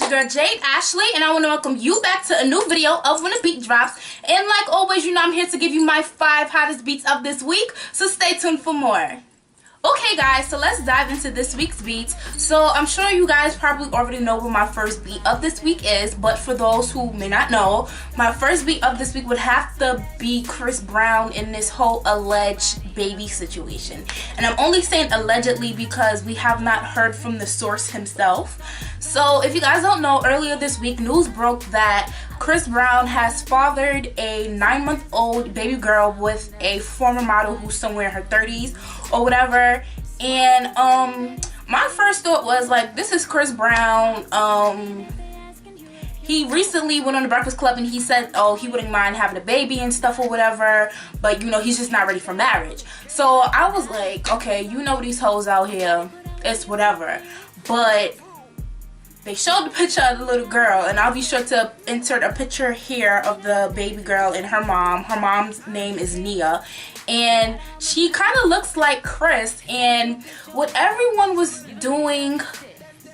your girl Jade Ashley, and I want to welcome you back to a new video of When a Beat Drops. And like always, you know I'm here to give you my 5 hottest beats of this week, so stay tuned for more. Okay guys, so let's dive into this week's beats. So I'm sure you guys probably already know what my first beat of this week is, but for those who may not know, my first beat of this week would have to be Chris Brown in this whole alleged baby situation. And I'm only saying allegedly because we have not heard from the source himself. So if you guys don't know, earlier this week news broke that Chris Brown has fathered a 9-month-old baby girl with a former model who's somewhere in her 30s or whatever. And my first thought was like, this is Chris Brown. He recently went on the Breakfast Club and he said, oh, he wouldn't mind having a baby and stuff or whatever, but you know, he's just not ready for marriage. So I was like, okay, you know these hoes out here, it's whatever. But they showed the picture of the little girl, and I'll be sure to insert a picture here of the baby girl and her mom. Her mom's name is Nia, and she kind of looks like Chris, and what everyone was doing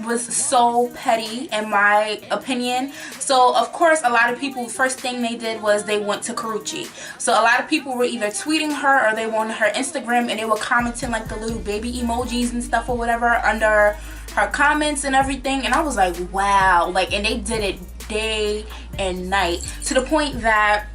was so petty in my opinion. So of course a lot of people, first thing they did was they went to Karrueche. So a lot of people were either tweeting her or they went on her Instagram and they were commenting like the little baby emojis and stuff or whatever under her comments and everything. And I was like, wow, like, and they did it day and night to the point that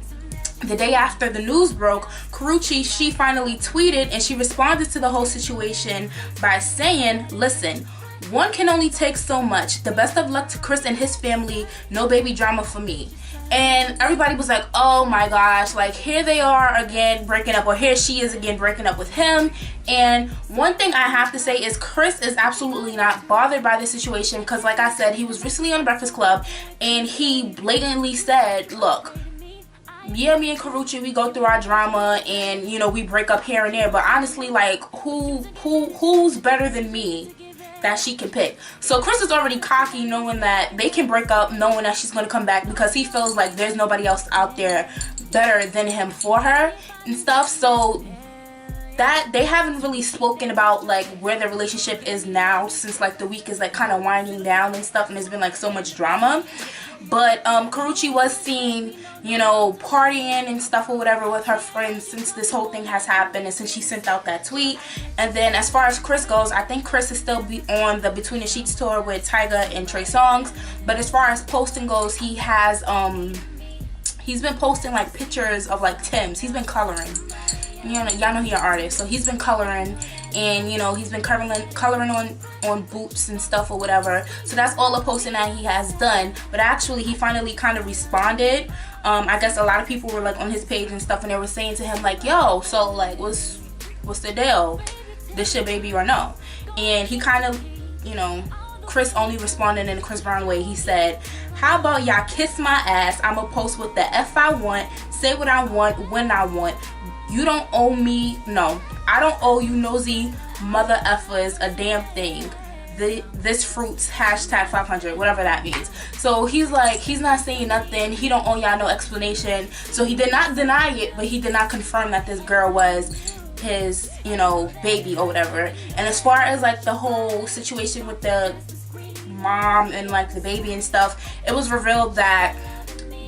the day after the news broke, Karrueche, she finally tweeted and she responded to the whole situation by saying, listen, one can only take so much. The best of luck to Chris and his family. No baby drama for me. And everybody was like, oh my gosh, like here they are again breaking up, or here she is again breaking up with him. And one thing I have to say is Chris is absolutely not bothered by this situation, because like I said, he was recently on the Breakfast Club and he blatantly said, look, yeah, me and Karrueche, we go through our drama and you know we break up here and there, but honestly, like who's better than me that she can pick? So Chris is already cocky, knowing that they can break up, knowing that she's going to come back, because he feels like there's nobody else out there better than him for her and stuff. So that they haven't really spoken about like where their relationship is now, since like the week is like kind of winding down and stuff, and there's been like so much drama. But Karrueche was seen, you know, partying and stuff or whatever with her friends since this whole thing has happened and since she sent out that tweet. And then as far as Chris goes, I think Chris is still on the Between the Sheets tour with Tyga and Trey Songz. But as far as posting goes, he has he's been posting like pictures of like Tim's. He's been coloring. You know, y'all know he's an artist, so he's been coloring, and you know he's been coloring on boots and stuff or whatever. So that's all the posting that he has done. But actually he finally kind of responded. I guess a lot of people were like on his page and stuff, and they were saying to him like, yo, so like what's the deal, this your baby or no? And he kind of, you know, Chris only responded in the Chris Brown way. He said, how about y'all kiss my ass, I'ma post with the F I want, say what I want when I want. You don't owe me, no, I don't owe you nosy mother effers a damn thing. This fruits hashtag 500, whatever that means. So he's like, he's not saying nothing. He don't owe y'all no explanation. So he did not deny it, but he did not confirm that this girl was his, you know, baby or whatever. And as far as like the whole situation with the mom and like the baby and stuff, it was revealed that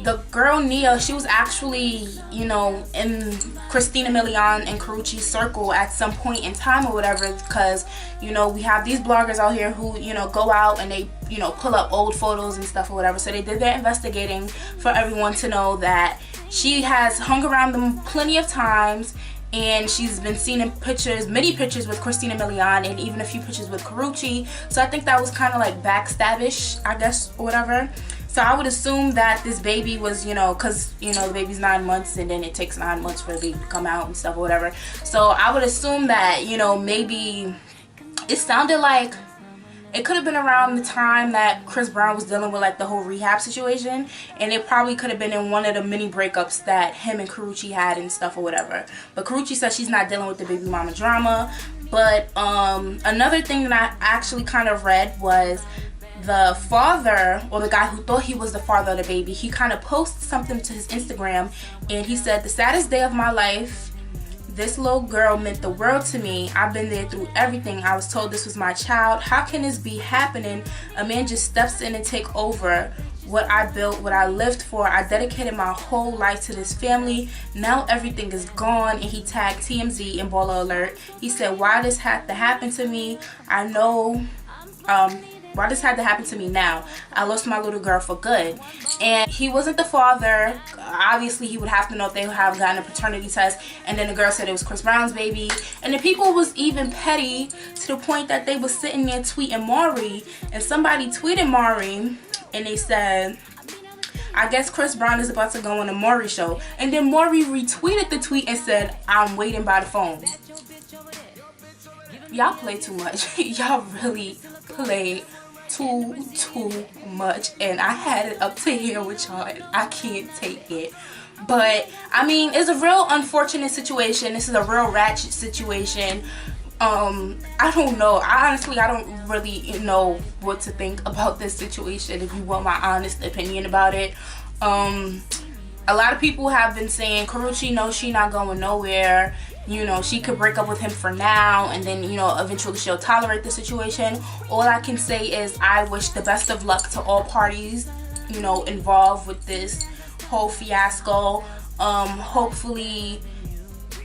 the girl Nia, she was actually, you know, in Christina Milian and Karrueche's circle at some point in time or whatever, because, you know, we have these bloggers out here who, you know, go out and they, you know, pull up old photos and stuff or whatever. So they did their investigating for everyone to know that she has hung around them plenty of times, and she's been seen in pictures, many pictures with Christina Milian and even a few pictures with Karrueche. So I think that was kind of like backstabbish, I guess, or whatever. So I would assume that this baby was, you know, because, you know, the baby's 9 months and then it takes 9 months for the baby to come out and stuff or whatever. So I would assume that, you know, maybe it sounded like it could have been around the time that Chris Brown was dealing with like the whole rehab situation, and it probably could have been in one of the many breakups that him and Karrueche had and stuff or whatever. But Karrueche says she's not dealing with the baby mama drama. But another thing that I actually kind of read was the father, or the guy who thought he was the father of the baby, he kind of posted something to his Instagram, and he said, the saddest day of my life, This little girl meant the world to me. I've been there through everything. I was told this was my child. How can this be happening? A man just steps in and take over what I built, what I lived for. I dedicated my whole life to this family. Now everything is gone. And he tagged TMZ in Baller Alert. He said, why this had to happen to me? I know, why this had to happen to me now? I lost my little girl for good. And he wasn't the father. Obviously, he would have to know if they have gotten a paternity test. And then the girl said it was Chris Brown's baby. And the people was even petty to the point that they was sitting there tweeting Maury. And somebody tweeted Maury and they said, I guess Chris Brown is about to go on a Maury show. And then Maury retweeted the tweet and said, I'm waiting by the phone. Y'all play too much. Y'all really play too much, and I had it up to here with y'all and I can't take it. But I mean, it's a real unfortunate situation. This is a real ratchet situation. I don't know. I don't really know what to think about this situation, if you want my honest opinion about it. A lot of people have been saying Karrueche, no, she not going nowhere. You know, she could break up with him for now and then, you know, eventually she'll tolerate the situation. All I can say is I wish the best of luck to all parties, you know, involved with this whole fiasco. Hopefully,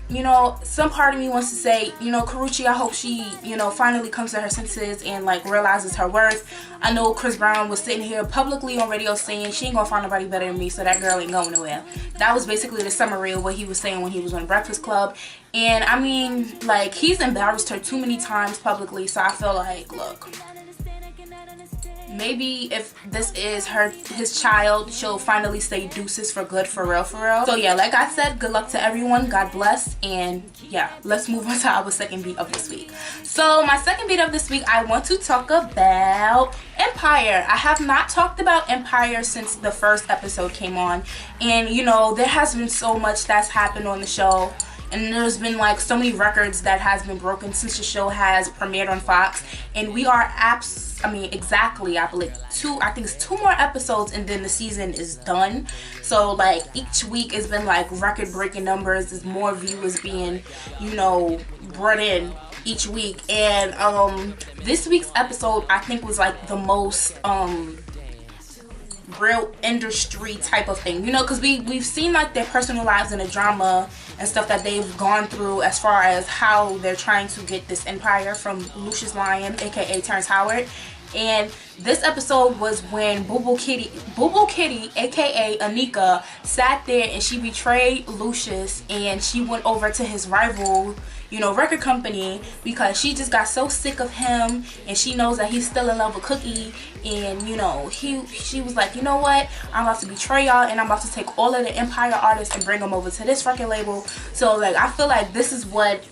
you know, some part of me wants to say, you know, Karrueche, I hope she, you know, finally comes to her senses and like realizes her worth. I know Chris Brown was sitting here publicly on radio saying she ain't gonna find nobody better than me, so that girl ain't going nowhere. That was basically the summary of what he was saying when he was on Breakfast Club. And I mean, like, he's embarrassed her too many times publicly, so I feel like, look, maybe if this is his child, she'll finally say deuces for good, for real, for real. So yeah, like I said, good luck to everyone, God bless. And yeah, let's move on to our second beat of this week. So my second beat of this week, I want to talk about Empire. I have not talked about Empire since the first episode came on, and you know, there has been so much that's happened on the show. And there's been like so many records that has been broken since the show has premiered on Fox. And we are exactly, I believe I think it's 2 more episodes and then the season is done. So like each week has been like record breaking numbers. There's more viewers being, you know, brought in each week. And this week's episode I think was like the most real industry type of thing, you know, because we've seen like their personal lives and the drama and stuff that they've gone through as far as how they're trying to get this empire from Lucious Lyon, aka Terrence Howard. And this episode was when Boo Boo Kitty, aka Anika, sat there and she betrayed Lucious and she went over to his rival, you know, record company, because she just got so sick of him and she knows that he's still in love with Cookie. And you know, she was like, you know what, I'm about to betray y'all and I'm about to take all of the Empire artists and bring them over to this record label. So like I feel like this is what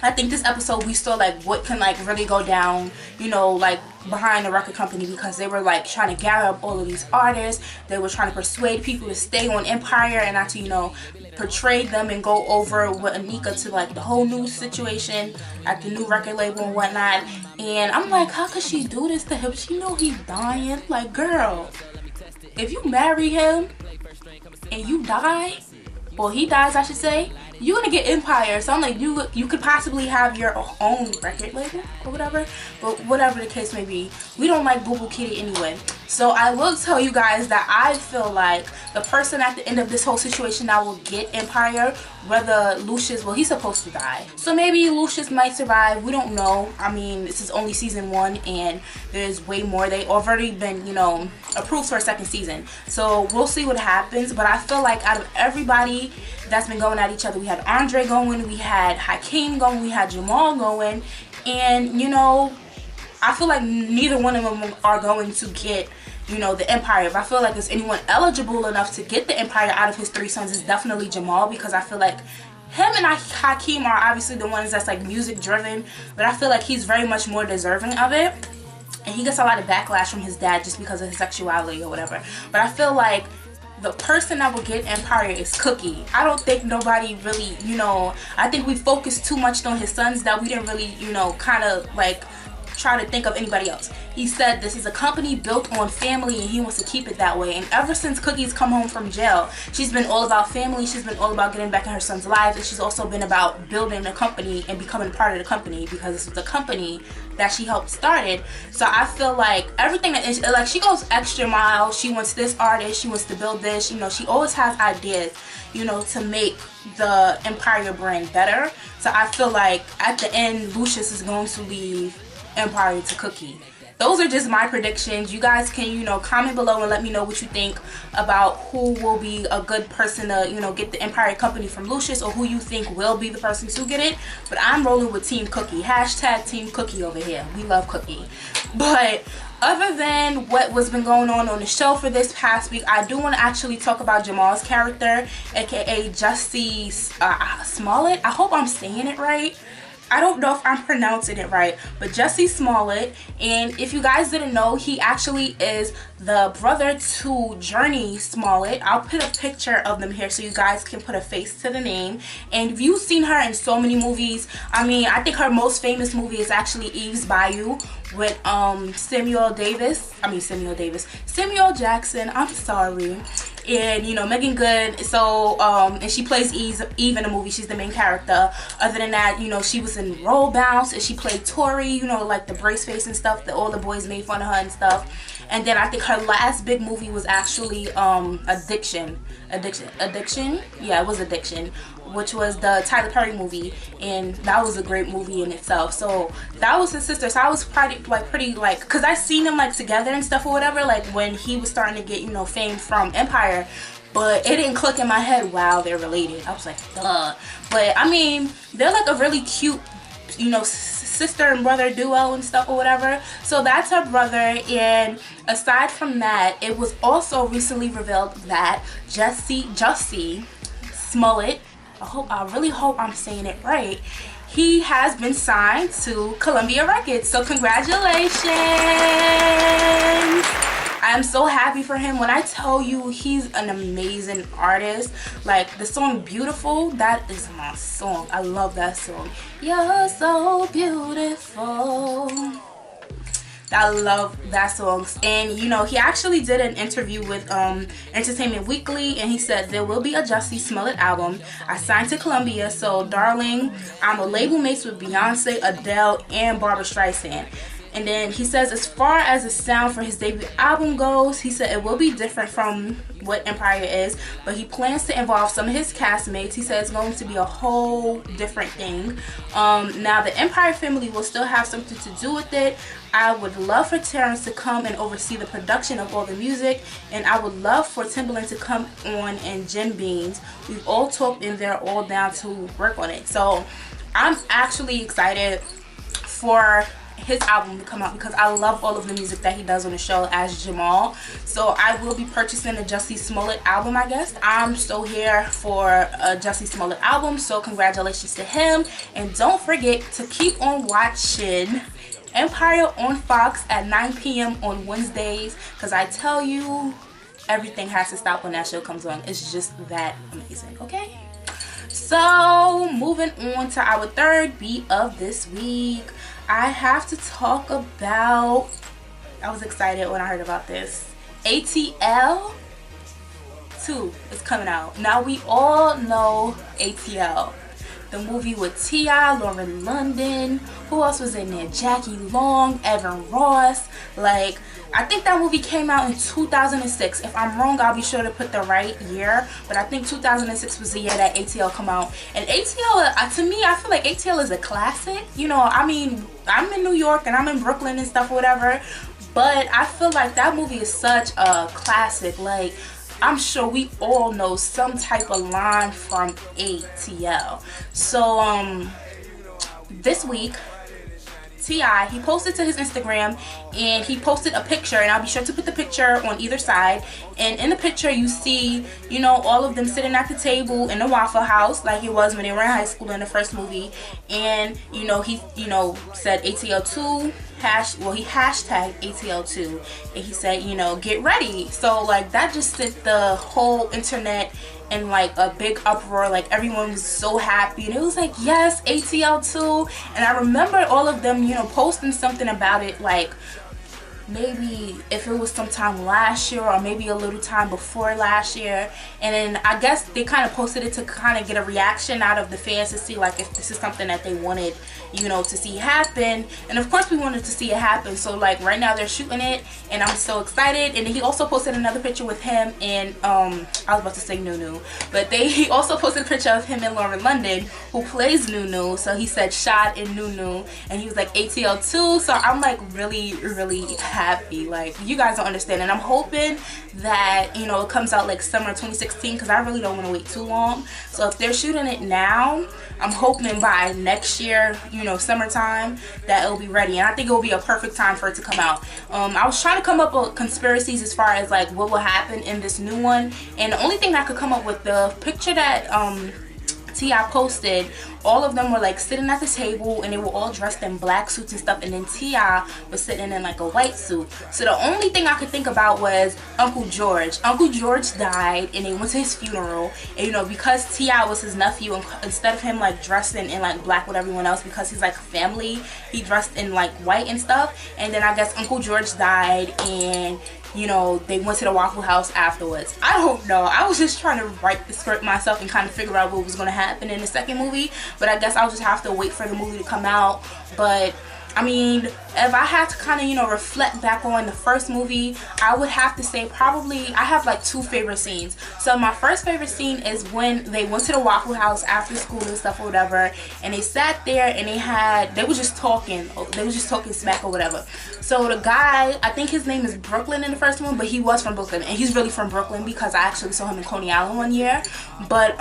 I think this episode we saw, like what can like really go down, you know, like behind the record company, because they were like trying to gather up all of these artists. They were trying to persuade people to stay on Empire and not to, you know, portray them and go over with Anika to like the whole new situation at the new record label and whatnot. And I'm like, how could she do this to him? She know he's dying. Like, girl, if you marry him and you die, or he dies I should say, you're gonna get Empire. So I'm like, you could possibly have your own record label or whatever. But whatever the case may be, we don't like Boo Boo Kitty anyway. So I will tell you guys that I feel like the person at the end of this whole situation that will get Empire, whether Lucious, well, he's supposed to die. So maybe Lucious might survive. We don't know. I mean, this is only season 1 and there's way more. They already been, you know, approved for a second season. So we'll see what happens. But I feel like out of everybody that's been going at each other, we had Andre going, we had Hakeem going, we had Jamal going, and you know, I feel like neither one of them are going to get, you know, the Empire. If I feel like there's anyone eligible enough to get the Empire out of his 3 sons, it's definitely Jamal, because I feel like him and Hakeem are obviously the ones that's like music driven, but I feel like he's very much more deserving of it. And he gets a lot of backlash from his dad just because of his sexuality or whatever. But I feel like the person that will get Empire is Cookie. I don't think nobody really, you know, I think we focused too much on his sons that we didn't really, you know, kind of like try to think of anybody else. He said this is a company built on family and he wants to keep it that way. And ever since Cookie's come home from jail, she's been all about family. She's been all about getting back in her son's life, and she's also been about building a company and becoming part of the company, because this was a company that she helped started. So I feel like everything that is, like, she goes extra mile. She wants this artist, she wants to build this, you know, she always has ideas, you know, to make the Empire brand better. So I feel like at the end, Lucius is going to leave Empire to Cookie. Those are just my predictions. You guys can, you know, comment below and let me know what you think about who will be a good person to, you know, get the Empire company from Lucius, or who you think will be the person to get it. But I'm rolling with Team Cookie. Hashtag Team Cookie over here. We love Cookie. But other than what was been going on the show for this past week, I do want to actually talk about Jamal's character, aka Jussie Smollett. I hope I'm saying it right. I don't know if I'm pronouncing it right, but Jussie Smollett. And if you guys didn't know, he actually is the brother to Journey Smollett. I'll put a picture of them here so you guys can put a face to the name. And if you've seen her in so many movies, I mean, I think her most famous movie is actually Eve's Bayou with Samuel Jackson, I'm sorry. And, you know, Megan Good. So and she plays Eve in the movie. She's the main character. Other than that, you know, she was in Roll Bounce, and she played Tori, you know, like the brace face and stuff that all the boys made fun of her and stuff. And then I think her last big movie was actually Addiction. Yeah, it was Addiction, which was the Tyler Perry movie, and that was a great movie in itself. So that was his sister. So I was pretty like, because I seen them like together and stuff or whatever, like when he was starting to get, you know, fame from Empire, but it didn't click in my head, wow, they're related. I was like, duh. But I mean, they're like a really cute, you know, sister and brother duo and stuff or whatever. So that's her brother. And aside from that, it was also recently revealed that Jussie Smollett, I really hope I'm saying it right, he has been signed to Columbia Records. So congratulations. I am so happy for him. When I tell you he's an amazing artist, like the song Beautiful, that is my song. I love that song. You're so beautiful. I love that song. And you know, he actually did an interview with Entertainment Weekly, and he said there will be a Jussie Smollett album. I signed to Columbia, so darling, I'm a label mates with Beyonce, Adele, and Barbra Streisand. And then he says, as far as the sound for his debut album goes, he said it will be different from what Empire is, but he plans to involve some of his castmates. He said it's going to be a whole different thing. Now the Empire family will still have something to do with it. I would love for Terrence to come and oversee the production of all the music, and I would love for Timbaland to come on and Jim Beans. We've all talked and they're all down to work on it. So I'm actually excited for his album to come out, because I love all of the music that he does on the show as Jamal. So I will be purchasing the Jussie Smollett album, I guess. I'm so here for a Jussie Smollett album, so congratulations to him. And don't forget to keep on watching Empire on Fox at 9 p.m. on Wednesdays, because I tell you, everything has to stop when that show comes on. It's just that amazing, okay? So moving on to our third beat of this week, I have to talk about, I was excited when I heard about this, ATL 2 is coming out. Now we all know ATL, the movie with T.I., Lauren London, who else was in there? Jackie Long, Evan Ross. Like, I think that movie came out in 2006. If I'm wrong, I'll be sure to put the right year. But I think 2006 was the year that ATL come out. And ATL, to me, I feel like ATL is a classic. You know, I mean, I'm in New York and I'm in Brooklyn and stuff or whatever. But I feel like that movie is such a classic. Like, I'm sure we all know some type of line from ATL. So, this week, T.I., he posted to his Instagram, and he posted a picture, and I'll be sure to put the picture on either side. And in the picture you see, you know, all of them sitting at the table in the Waffle House like it was when they were in high school in the first movie. And you know, he, you know, said ATL 2 he hashtagged ATL2, and he said, you know, get ready. So like that just sent the whole internet in like a big uproar. Like everyone was so happy, and it was like, yes, ATL2. And I remember all of them, you know, posting something about it, like maybe if it was sometime last year or maybe a little time before last year. And then I guess they kind of posted it to kind of get a reaction out of the fans to see like if this is something that they wanted, you know, to see happen. And of course we wanted to see it happen. So like right now they're shooting it, and I'm so excited. And then he also posted another picture with him and I was about to say Nunu, but he also posted a picture of him and Lauren London, who plays Nunu. So he said Shad and Nunu, and he was like ATL2. So I'm like really happy. Like, you guys don't understand, and I'm hoping that, you know, it comes out like summer 2016, because I really don't want to wait too long. So if they're shooting it now, I'm hoping by next year, you know, summertime, that it'll be ready. And I think it will be a perfect time for it to come out. I was trying to come up with conspiracies as far as like what will happen in this new one, and the only thing I could come up with, the picture that T.I. posted, all of them were like sitting at the table, and they were all dressed in black suits and stuff, and then T.I. was sitting in like a white suit. So the only thing I could think about was Uncle George. Uncle George died, and they went to his funeral, and you know, because T.I. was his nephew, and instead of him like dressing in like black with everyone else, because he's like family, he dressed in like white and stuff. And then I guess Uncle George died, and you know, they went to the Waffle House afterwards. I don't know. I was just trying to write the script myself and kind of figure out what was going to happen in the second movie. But I guess I'll just have to wait for the movie to come out. But I mean, if I had to kind of, you know, reflect back on the first movie, I would have to say probably I have like two favorite scenes. So my first favorite scene is when they went to the Waffle House after school and stuff or whatever, and they sat there and they were just talking smack or whatever. So the guy, I think his name is Brooklyn in the first one, but he was from Brooklyn, and he's really from Brooklyn because I actually saw him in Coney Island one year. But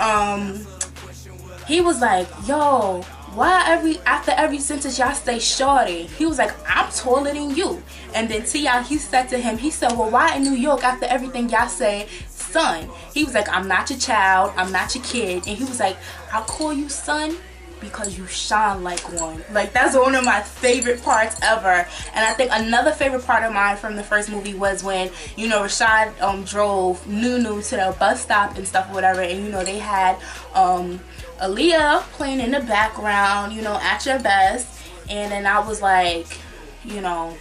he was like, yo, why after every sentence y'all say shorty? He was like, I'm taller than you. And then T.I., he said to him, he said, well, why in New York after everything y'all say son? He was like, I'm not your child, I'm not your kid. And he was like, I'll call you son because you shine like one. Like, that's one of my favorite parts ever. And I think another favorite part of mine from the first movie was when, you know, Rashad drove Nunu to the bus stop and stuff or whatever, and you know, they had Aaliyah playing in the background, you know, At Your Best. And then I was like, you know,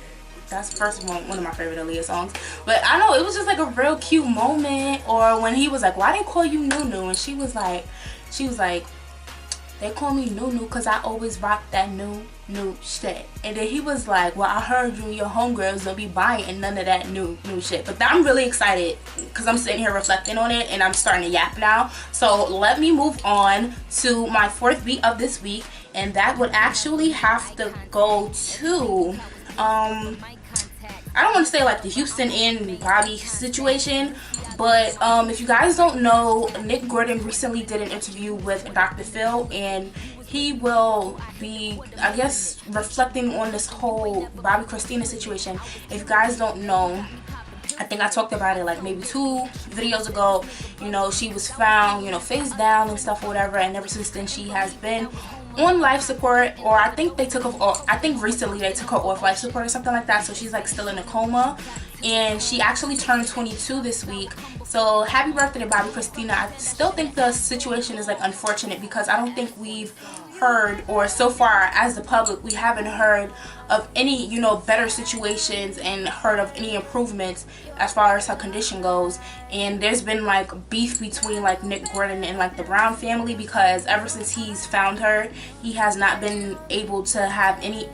that's first one of my favorite Aaliyah songs. But I know it was just like a real cute moment. Or when he was like, why they call you Nunu? And she was like, they call me Nunu because I always rock that new shit. And then he was like, well, I heard you and your homegirls don't be buying none of that new shit. But I'm really excited because I'm sitting here reflecting on it, and I'm starting to yap now. So let me move on to my fourth beat of this week, and that would actually have to go to I don't want to say like the Houston and Bobbi situation, but if you guys don't know, Nick Gordon recently did an interview with Dr. Phil, and he will be, I guess, reflecting on this whole Bobbi Kristina situation. If you guys don't know, I think I talked about it like maybe 2 videos ago. You know, she was found, you know, face down and stuff or whatever, and ever since then she has been on life support, or I think they took her, or I think recently they took her off life support or something like that. So she's like still in a coma, and she actually turned 22 this week. So happy birthday to Bobbi Kristina. I still think the situation is like unfortunate because I don't think we've heard, or so far as the public, we haven't heard of any, you know, better situations and heard of any improvements as far as her condition goes. And there's been like beef between like Nick Gordon and like the Brown family, because ever since he's found her, he has not been able to have any,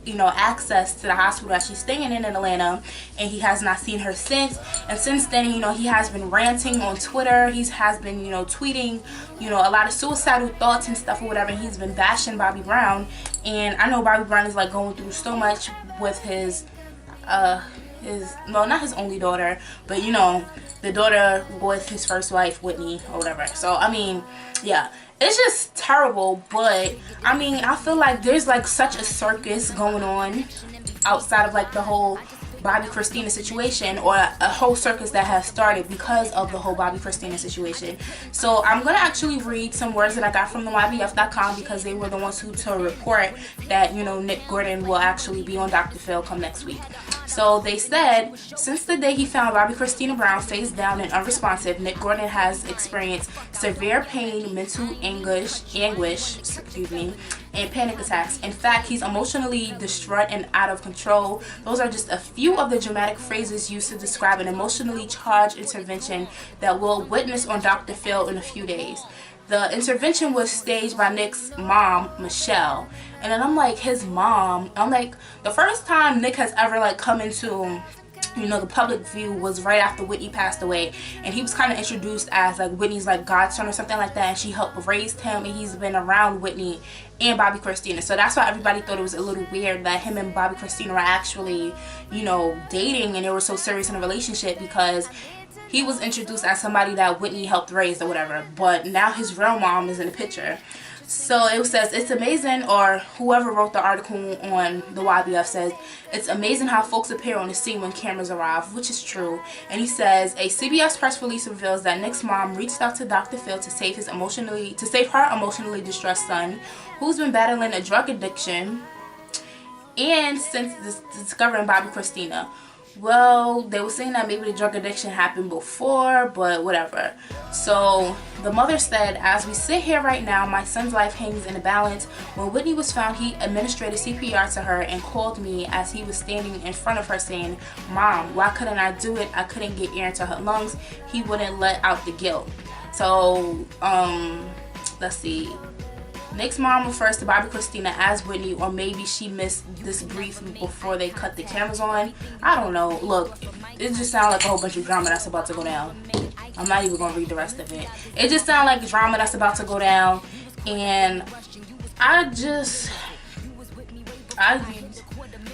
you know, access to the hospital that she's staying in Atlanta, and he has not seen her since. And since then, you know, he has been ranting on Twitter, he has been, you know, tweeting, you know, a lot of suicidal thoughts and stuff or whatever, and he's been bashing Bobby Brown. And I know Bobby Brown is like going through so much with his well, not his only daughter, but you know, the daughter with his first wife, Whitney, or whatever. So I mean, yeah, it's just terrible. But I mean, I feel like there's like such a circus going on outside of like the whole Bobbi Kristina situation, or a whole circus that has started because of the whole Bobbi Kristina situation. So I'm gonna actually read some words that I got from the YBF.com, because they were the ones who to report that, you know, Nick Gordon will actually be on Dr. Phil come next week. So they said, since the day he found Bobbi Kristina Brown face down and unresponsive, Nick Gordon has experienced severe pain, mental anguish, and panic attacks. In fact, he's emotionally distraught and out of control. Those are just a few of the dramatic phrases used to describe an emotionally charged intervention that we'll witness on Dr. Phil in a few days. The intervention was staged by Nick's mom, Michelle. And then I'm like, his mom, I'm like, the first time Nick has ever like come into, you know, the public view was right after Whitney passed away, and he was kind of introduced as like Whitney's like godson or something like that, and she helped raise him, and he's been around Whitney and Bobbi Kristina. So that's why everybody thought it was a little weird that him and Bobbi Kristina were actually, you know, dating, and they were so serious in a relationship, because he was introduced as somebody that Whitney helped raise or whatever, but now his real mom is in the picture. So it says, it's amazing, or whoever wrote the article on the YBF says, it's amazing how folks appear on the scene when cameras arrive, which is true. And he says, a CBS press release reveals that Nick's mom reached out to Dr. Phil to save her emotionally distressed son, who's been battling a drug addiction, and since discovering Bobbi Kristina. Well, they were saying that maybe the drug addiction happened before, but whatever. So the mother said, as we sit here right now, my son's life hangs in a balance. When Whitney was found, he administered CPR to her and called me as he was standing in front of her saying, Mom, why couldn't I do it? I couldn't get air into her lungs. He wouldn't let out the guilt. So, let's see. Nick's mom refers to Bobbi Kristina as Whitney, or maybe she missed this brief before they cut the cameras on. I don't know. Look, it just sounds like a whole bunch of drama that's about to go down. I'm not even going to read the rest of it. It just sounds like drama that's about to go down. And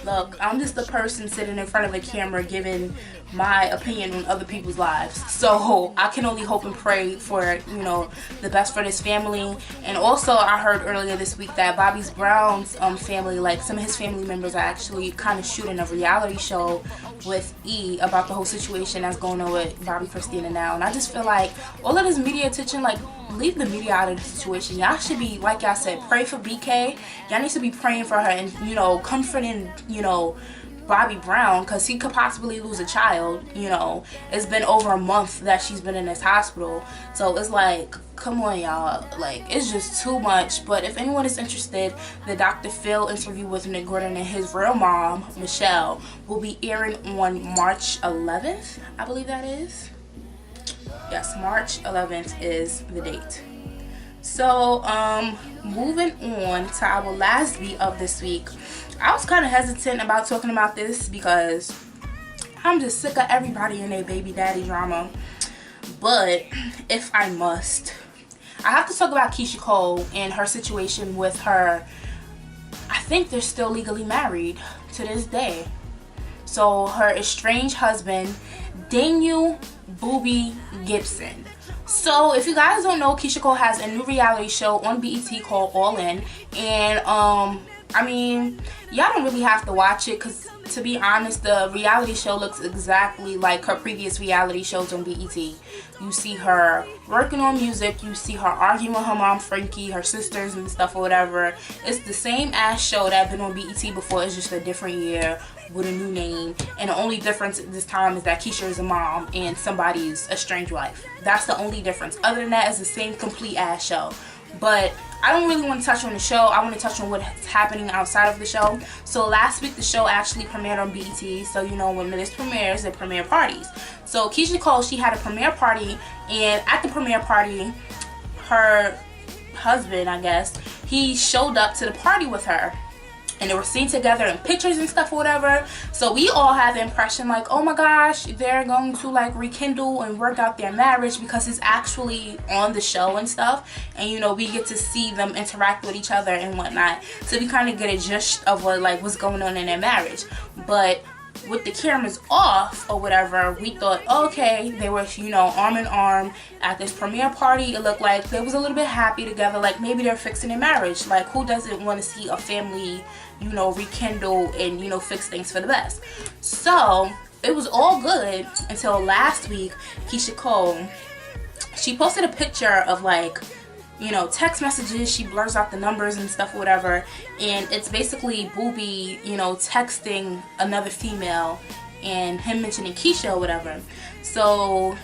look, I'm just a person sitting in front of a camera giving my opinion on other people's lives. So I can only hope and pray for, you know, the best for this family. And also I heard earlier this week that Bobby Brown's family, like some of his family members, are actually kind of shooting a reality show with E about the whole situation that's going on with Bobbi Kristina now. And I just feel like all of this media attention, like, leave the media out of the situation. Y'all should be, like y'all said, pray for BK. Y'all need to be praying for her and, you know, comforting, you know, Bobby Brown, because he could possibly lose a child. You know, it's been over a month that she's been in this hospital, so it's like, come on y'all, like, it's just too much. But if anyone is interested, the Dr. Phil interview with Nick Gordon and his real mom, Michelle, will be airing on March 11th, I believe that is. Yes, March 11th is the date. So moving on to our last beat of this week. I was kind of hesitant about talking about this because I'm just sick of everybody and their baby daddy drama. But if I must, I have to talk about Keyshia Cole and her situation with her. I think they're still legally married to this day. So her estranged husband, Daniel Bobbi Gibson. So if you guys don't know, Keyshia Cole has a new reality show on BET called All In. And I mean, y'all don't really have to watch it, because to be honest, the reality show looks exactly like her previous reality shows on BET. You see her working on music, you see her arguing with her mom Frankie, her sisters and stuff or whatever. It's the same ass show that been on BET before. It's just a different year with a new name, and the only difference this time is that Keyshia is a mom and somebody's estranged wife. That's the only difference. Other than that, it's the same complete ass show. But I don't really want to touch on the show. I want to touch on what's happening outside of the show. So last week the show actually premiered on BET. So you know, when this premieres, they premiere parties. So Keyshia Cole, she had a premiere party, and at the premiere party, her husband, I guess, he showed up to the party with her. And they were seen together in pictures and stuff or whatever. So we all had the impression like, oh my gosh, they're going to like rekindle and work out their marriage, because it's actually on the show and stuff. And you know, we get to see them interact with each other and whatnot. So we kind of get a gist of what's going on in their marriage. But with the cameras off or whatever, we thought, okay, they were, you know, arm in arm at this premiere party. It looked like they was a little bit happy together, like maybe they're fixing their marriage. Like, who doesn't want to see a family, you know, rekindle and, you know, fix things for the best? So it was all good until last week. Keyshia Cole, she posted a picture of, like, you know, text messages. She blurs out the numbers and stuff or whatever, and it's basically Bobbi, you know, texting another female and him mentioning Keyshia or whatever. So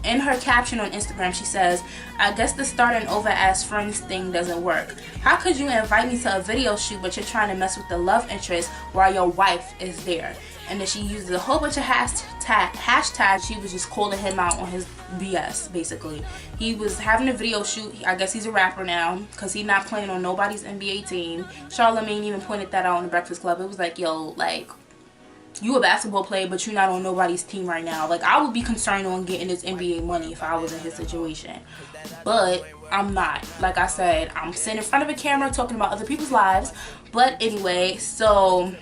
in her caption on Instagram, she says, I guess the starting over as friends thing doesn't work. How could you invite me to a video shoot but you're trying to mess with the love interest while your wife is there? And then she uses a whole bunch of hashtags. She was just calling him out on his BS, basically. He was having a video shoot. I guess he's a rapper now because he's not playing on nobody's NBA team. Charlamagne even pointed that out on the Breakfast Club. It was like, yo, like, you a basketball player, but you're not on nobody's team right now. Like, I would be concerned on getting this NBA money if I was in his situation. But I'm not. Like I said, I'm sitting in front of a camera talking about other people's lives. But anyway, so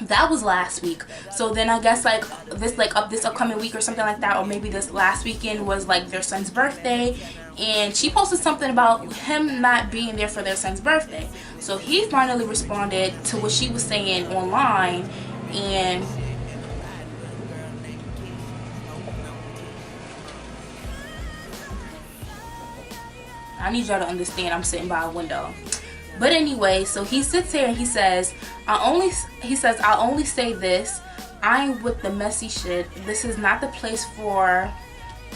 that was last week. So then I guess like this upcoming week or something like that, or maybe this last weekend was like their son's birthday, and she posted something about him not being there for their son's birthday. So he finally responded to what she was saying online, and I need y'all to understand I'm sitting by a window. But anyway, so he sits here and he says, I'll only say this, I ain't with the messy shit. This is not the place for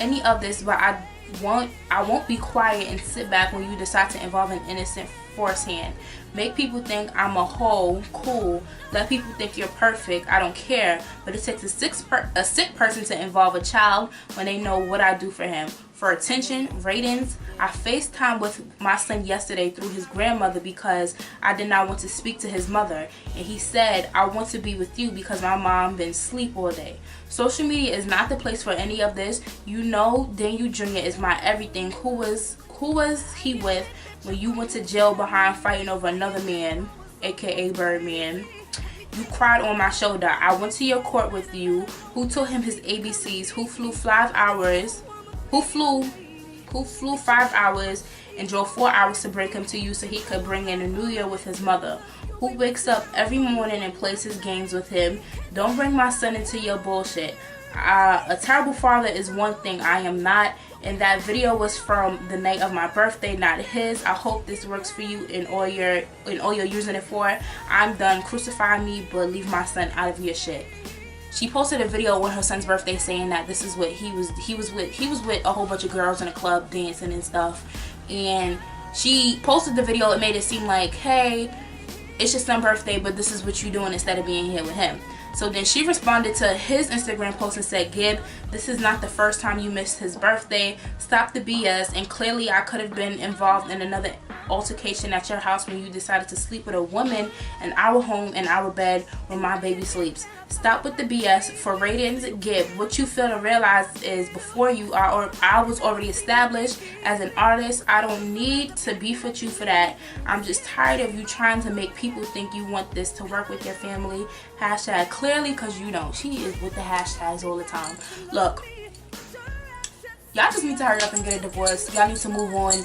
any of this, but I won't be quiet and sit back when you decide to involve an innocent force hand. Make people think I'm a hoe, cool. Let people think you're perfect, I don't care. But it takes a sick person to involve a child when they know what I do for him. For attention, ratings. I FaceTimed with my son yesterday through his grandmother because I did not want to speak to his mother. And he said, I want to be with you because my mom been asleep all day. Social media is not the place for any of this. You know, Daniel Jr. is my everything. Who was he with when you went to jail behind fighting over another man, aka Birdman? You cried on my shoulder. I went to your court with you. Who told him his ABCs? Who flew 5 hours? Who flew 5 hours and drove 4 hours to bring him to you so he could bring in a new year with his mother? Who wakes up every morning and plays his games with him? Don't bring my son into your bullshit. A terrible father is one thing, I am not. And that video was from the night of my birthday, not his. I hope this works for you in all you're using it for. I'm done. Crucify me, but leave my son out of your shit. She posted a video on her son's birthday saying that this is what he was with a whole bunch of girls in a club dancing and stuff. And she posted the video. It made it seem like, hey, it's your son's birthday, but this is what you're doing instead of being here with him. So then she responded to his Instagram post and said, Gib, this is not the first time you missed his birthday. Stop the BS. And clearly I could have been involved in another altercation at your house when you decided to sleep with a woman in our home, in our bed, where my baby sleeps. Stop with the BS. For ratings, Gib, what you fail to realize is before you are, or I was already established as an artist. I don't need to beef with you for that. I'm just tired of you trying to make people think you want this to work with your family. Hashtag clearly, because you know she is with the hashtags all the time. Look, y'all just need to hurry up and get a divorce. Y'all need to move on.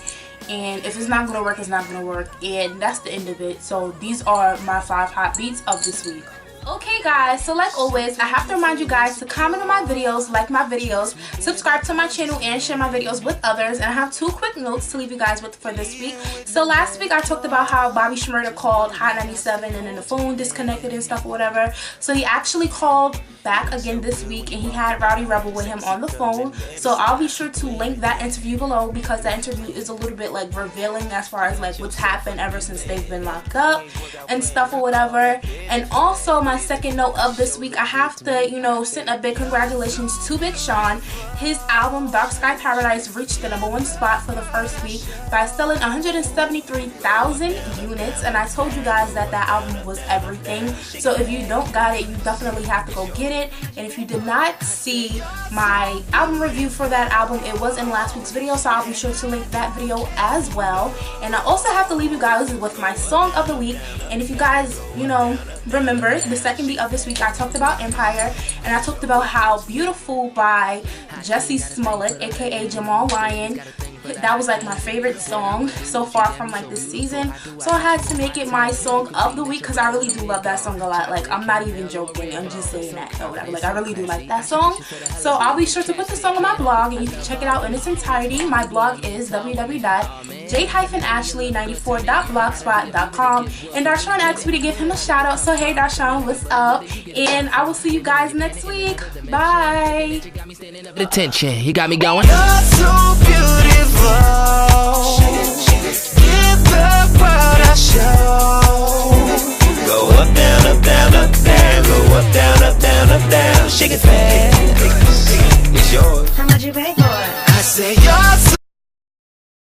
And if it's not gonna work, it's not gonna work. And that's the end of it. So these are my 5 hot beats of this week. Okay guys, so like always, I have to remind you guys to comment on my videos, like my videos, subscribe to my channel, and share my videos with others. And I have 2 quick notes to leave you guys with for this week. So last week I talked about how Bobbi Kristina called Hot 97 and then the phone disconnected and stuff or whatever. So he actually called back again this week and he had Rowdy Rebel with him on the phone. So I'll be sure to link that interview below because that interview is a little bit like revealing as far as like what's happened ever since they've been locked up and stuff or whatever. And also my second note of this week, I have to, you know, send a big congratulations to Big Sean. His album Dark Sky Paradise reached the #1 spot for the first week by selling 173,000 units, and I told you guys that that album was everything. So if you don't got it, you definitely have to go get it. And if you did not see my album review for that album, it was in last week's video, so I'll be sure to link that video as well. And I also have to leave you guys with my song of the week. And if you guys, you know, remember, the second beat of this week, I talked about Empire, and I talked about how Beautiful by Jussie Smollett, aka Jamal Lyon, that was like my favorite song so far from like this season, so I had to make it my song of the week because I really do love that song a lot. Like, I'm not even joking, I'm just saying that or whatever. Like, I really do like that song. So I'll be sure to put the song on my blog and you can check it out in its entirety. My blog is www.j-ashley94.blogspot.com, and Darshawn asked me to give him a shout out, so hey Darshawn, what's up? And I will see you guys next week. Bye. Attention, you got me going. You're so beautiful.